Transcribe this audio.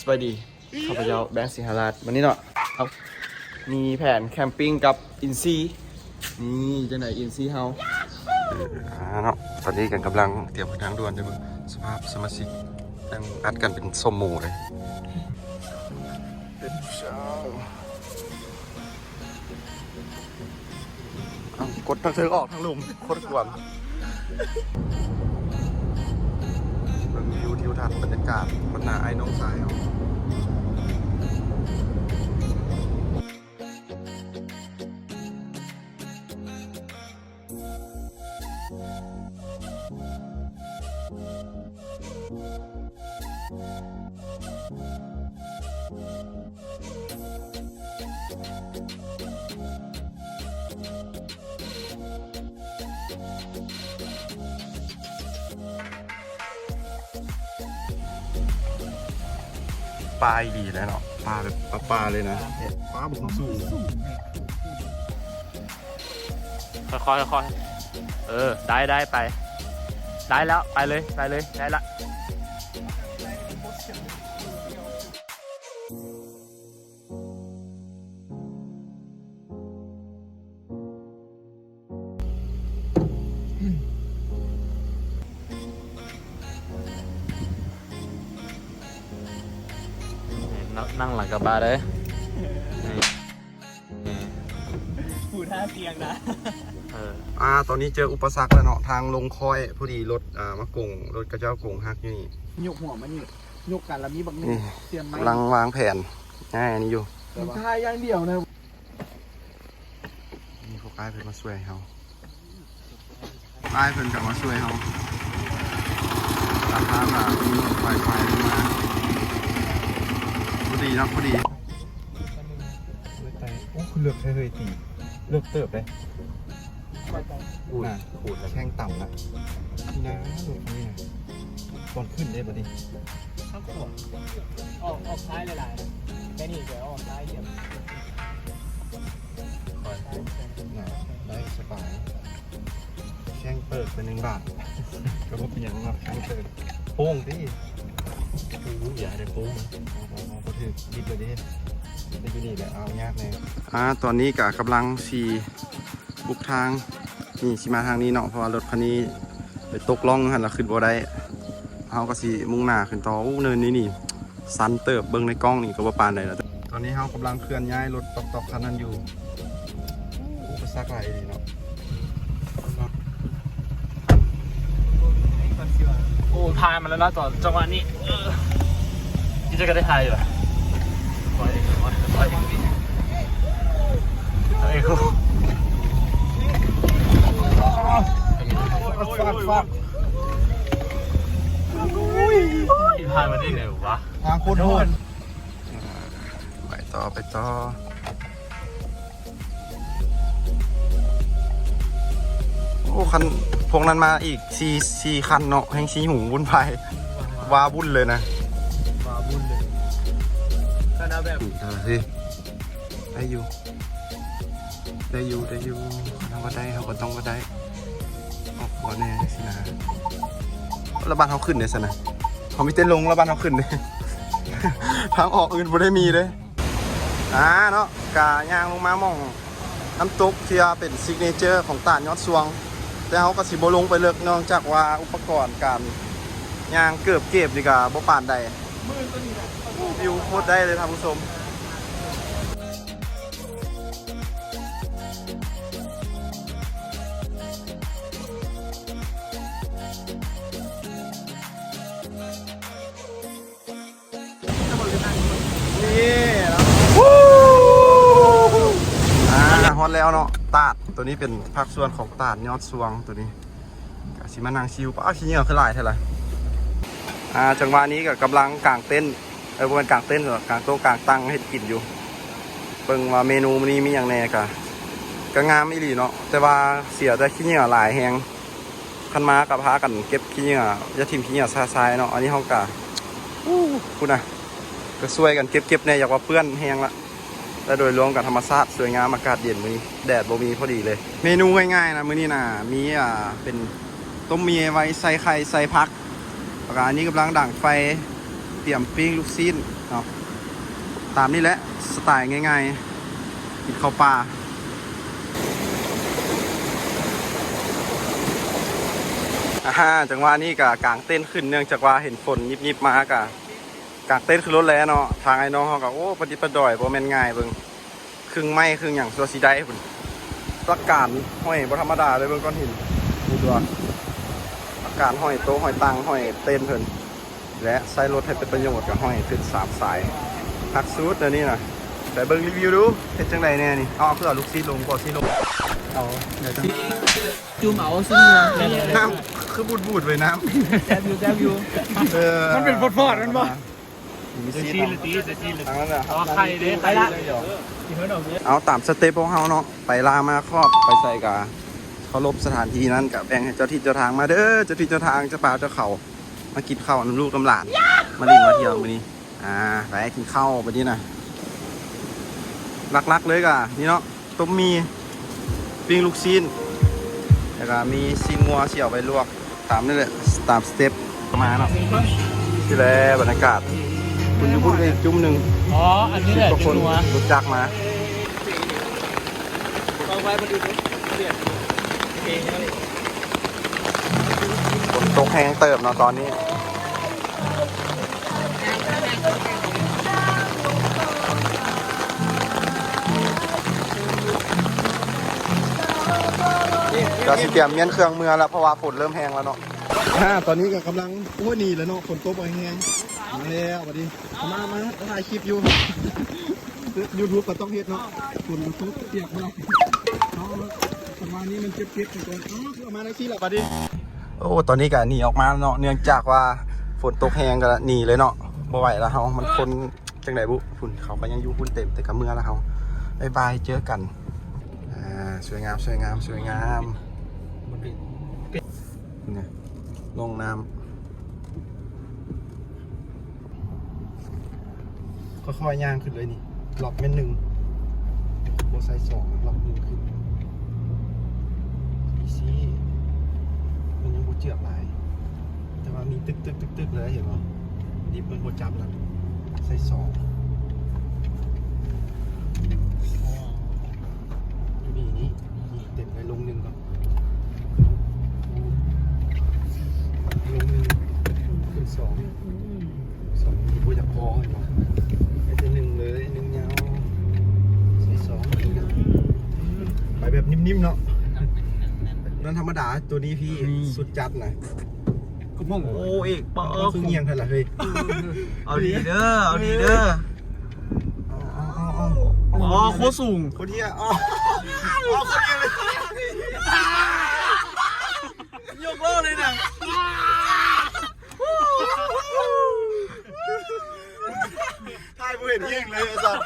สวัสดีข้าพเจ้าแบงค์สิงหราชวันนี้เนาะเอามีแผนแคมปิ้งกับอินซีนี่จะไหนอินซีเฮาเนาะตอนนี้กันกำลังเตรียมทางด่วนจะมึงสภาพสมาชิกยังอัดกันเป็นสมหมู่เลยเป็นเช้ากดทั้งเธอออกทั้งลุมโคตรกวนเป็นวิวทิวทัศน์บรรยากาศบนหน้าไอ้น้องสายเอาปลาดีเลยเนาะปลาแบบปลาเลยนะปลาบุกสูงค่อยได้ไปได้แล้วไปเลยได้ละนั่งหลังกระบะเลยปูท่าเตียงนะตอนนี้เจออุปสรรคแล้วเนาะทางลงคอยพอดีรถมากงรถกระเจ้ากงฮักอยู่นี่ยกหัวมันยกกันแล้วมีบางนี่เตรียมไม้กำลังวางแผนง่ายอันนี้อยู่ท่าอย่างเดียวนะนี่พวกกายเพิ่นมาช่วยเขากายเพิ่นกลับมาช่วยเขาราคาแบบมีไฟลงมาพอดีนะพอดีโอ้คุณเลือกใช้เลยตีเลือกเติบเลยขูดแล้วแข้งต่ำนะนี่นะดูนี่นะตอนขึ้นได้ปะดิข้างขวดออกซ้ายหลายๆแค่นี้เดี๋ยวออกซ้ายเดี๋ยวได้สบายแข้งเปิดเป็น1 บาทก็ว่าเป็นอย่างนั้นแข้งเปิดโป้งดิอย่าได้โป้งพอถึงดิบเลยดิได้ยินนี่แหละเอายากเลยตอนนี้กำลังบุกทางนี่สิมาทางนี้เนาะเพราะว่ารถคันนี้ไปตกล่องหันแล้วขึ้นบ่ได้เขาก็สิมุ่งหน้าขึ้นต่อเนินนี่สันเติบเบิ้งในกล้องนี่ก็บ่ปานใดแล้วตอนนี้เขากำลังเคลื่อนย้ายรถตอกคันนั้นอยู่อุปสรรคหลายดีเนาะโอ้ทายมาแล้วนะต่อจังหวะนี้ที่จะก็ได้ทายอยู่ไปฟักทายมาได้ไงวะทางโคตรโหดไปต่อโอ้คันพวกนั้นมาอีก4คันเนาะแห่งชี้หูวุ่นวายวาวุ่นเลยนะมาบุญเลยก็น่าแบบสิได้อยู่เขาก็ได้เขาก็ต้องก็ได้ออกหัวแน่สินะระบาดเขาขึ้นเลยสินะเขามีเต้นลงระบาดเขาขึ้นเลยทางออกอื่นบ่ได้มีเลยเนาะกาย่างลงมามองน้ำตกที่เป็นซิกเนเจอร์ของตาดยอดสวงแต่เขาก็สิบ่ลงไปเลิกนอกจากว่าอุปกรณ์การย่างเกือบเก็บดีกว่าบ่ปานใดวิวโคตรได้เลยท่านผู้ชมฮอตแล้วเนาะตาดตัวนี้เป็นภาคส่วนของตาดยอดสวงตัวนี้สิมานั่งชิวป้าขี้เหงื่อขึ้นหลายเท่าไหร่จังหวะนี้ก็กำลังกางเต้นประมาณกางเต้นหรอกางโต๊ะกางตั้งให้กินอยู่เบิ่งว่าเมนูนี้มีอย่างแน่ก็งามอีหลีเนาะแต่ว่าเสียแต่ขี้เหงื่อหลายแหงคันมากับพากันเก็บขี้เหงื่ออย่าทิ่มขี้เหงื่อซายๆเนาะอันนี้เขากะคุณนะก็ช่วยกันเก็บเนี่ยอยากว่าเปื้อนแหงละแต่โดยรวมกับธรรมชาติสวยงามอากาศเย็นมื้อนี้แดดบ่มีพอดีเลยเมนูง่ายๆนะมื้อนี้นะมีเป็นต้มเมียไว้ใส่ไข่ใส่ผัก อันนี้กำลังด่างไฟ เตรียมปิ้งลูกซีนเนาะตามนี่แหละสไตล์ง่ายๆกินข้าวปลาจังหวะนี้กะกางเต้นขึ้นเนื่องจากว่าเห็นฝนยิบๆมากะกางเต้นขึ้นรถแล้วเนาะทางไอ้น้องเขาก็โอ้ปฏิปดอยบ่แม่นง่ายเบิ่งครึ่งไม้ครึ่งอย่างตัวสีได้พุ่นประกาศห้อยบ่ธรรมดาเลยเบิ่งก้อนหินดูตัวประกาศห้อยโต๊ะห้อยตังห้อยเต้นเพิ่นและใช้รถให้เป็นประโยชน์กับห้อยขึ้น3 สายพักซูดเดี๋ยวนี้นะแต่เบิ่งรีวิวดูเฮ็ดจังไดแน่นี่เอาเพื่อลูกซีลงบ่ซีลงเอาเดี๋ยวจัง จูเหมาซึ่งเมือง น้ำคือบูดๆไว้น้ำ แซบอยู่ มันเป็นฟอดๆมันบ่มี จะ ซี จี ด นตีจะจีน ทางนั้นแหละ อ๋อไข่เด้ไปละกินเท่าดอกเด้ เอาตามสเต็ปของเฮาเนาะไปลามาครอบไปใส่กะเคารพสถานที่นั้นกับแบ่งให้เจ้าที่เจ้าทางมาเด้อเจ้าที่เจ้าทางเจ้าป่าเจ้าเขามากินข้าวน้ำลูกน้ำหลานมาลินมาเที่ยวมื้อนี้ไปกินข้าวบัดนี้นะหลักๆเลยกะนี่เนาะต้มมีปิ้งลูกชิ้นแล้วก็มีซีนงัวเสี่ยวไปลวกตามนี่แหละตามสเต็ปมาเนาะที่แลบรรยากาศคุณอยู่พูดอีกจุ่มหนึ่ง อ๋ออันนี้แหละ 10 กว่าคน นัว รู้จักมา เอาไว้มาดูเปลี่ยนเองเลย ฝนตกแห้งเติบเนาะตอนนี้ก็สิเตรียมเมียนเครื่องเมือแล้วเพราะว่าฝนเริ่มแห้งแล้วเนาะตอนนี้ก็กำลังโอ้หนีแล้วเนาะฝนตกแห้งมาแล้วสวัสดีมาถ่ายคลิปอยู่ YouTube ก็ต้องเฮ็ดเนาะฝนตกเปียกเนาะเอาประมาณนี้มันเจ็บๆก่อนคือเอามาได้ที่ละสวัสดีโอ้ตอนนี้ก็หนีออกมาเนาะเนื่องจากว่าฝนตกแห้งก็หนีเลยเนาะบ่ไหวแล้วเฮามันคนจังไดบุฝุ่นเขาก็ยังอยู่ฝุ่นเต็มแต่ก็เมื่อแล้วเฮาบ๊ายบายเจอกันสวยงามเนี่ยลงน้ำค่อยๆย่างขึ้นเลยนี่หลอกเม็ดหนึ่งโบไซส์2หลอกหนึ่งขึ้นอีซี่มันยังโบเจือกหลายแต่ว่ามีตึกเลยเห็นป่ะดิบมันโบจับแล้วไซส์2มีนี่เต็มไปลงหนึ่งก่อนลงหนึ่งขึ้น2มีโบจับคอเห็นป่ะไอ้ตัวหนึ่งเลยหนึ่งยาวไซส์2ไปแบบนิ่มๆเนาะนั่นธรรมดาตัวนี้พี่สุดจัดนะก็มองโอ้เอกปะคือเงียงทันละเฮ้ยเอาดีเด้ออ๋อโคตรสูงโคตรเที่ยอ๋อโคตรเที่ยเลยยกโลเลยนะถ่ายผู้เห็นเที่ยงเลยไอ้สัส